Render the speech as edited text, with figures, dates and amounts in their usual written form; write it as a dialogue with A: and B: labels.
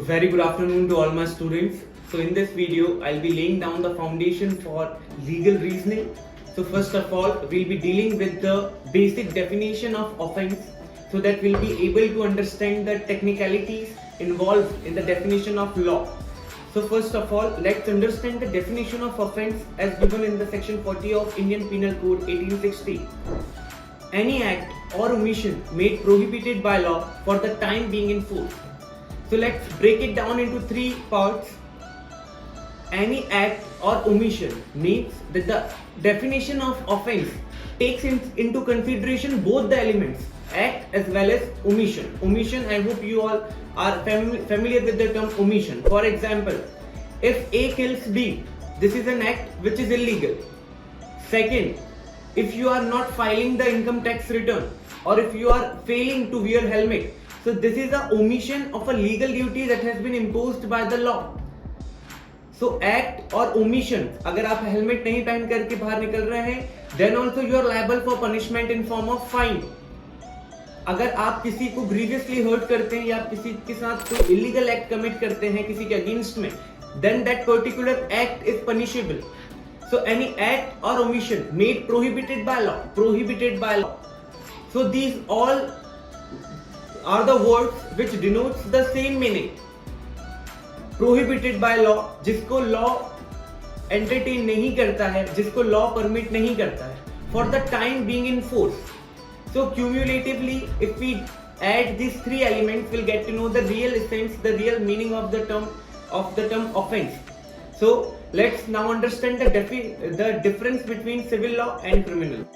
A: Very good afternoon to all my students. So in this video, I'll be laying down the foundation for legal reasoning. So first of all, we'll be dealing with the basic definition of offense so that we'll be able to understand the technicalities involved in the definition of law. So first of all, let's understand the definition of offense as given in the section 40 of Indian Penal Code 1860. Any act or omission made prohibited by law for the time being in force. So let's break it down into three parts. Any act or omission means that the definition of offense takes into consideration both the elements, act as well as omission. Omission, I hope you all are familiar with the term omission. For example, if A kills B, this is an act which is illegal. Second, if you are not filing the income tax return or if you are failing to wear helmet, so this is a omission of a legal duty that has been imposed by the law. So act और omission, अगर आप helmet नहीं पहन करके बाहर निकल रहे हैं, then also you are liable for punishment in form of fine. अगर आप किसी को grievously hurt करते हैं या आप किसी के साथ कोई illegal act commit करते हैं किसी के against में, then that particular act is punishable. So any act or omission made prohibited by law. So these all are the words which denotes the same meaning. Prohibited by law, जिसको law entertain नहीं करता है, जिसको law permit नहीं करता है, for the time being in force. So cumulatively, if we add these three elements, we'll get to know the real essence, the real meaning of the term offense. So let's now understand the difference between civil law and criminal.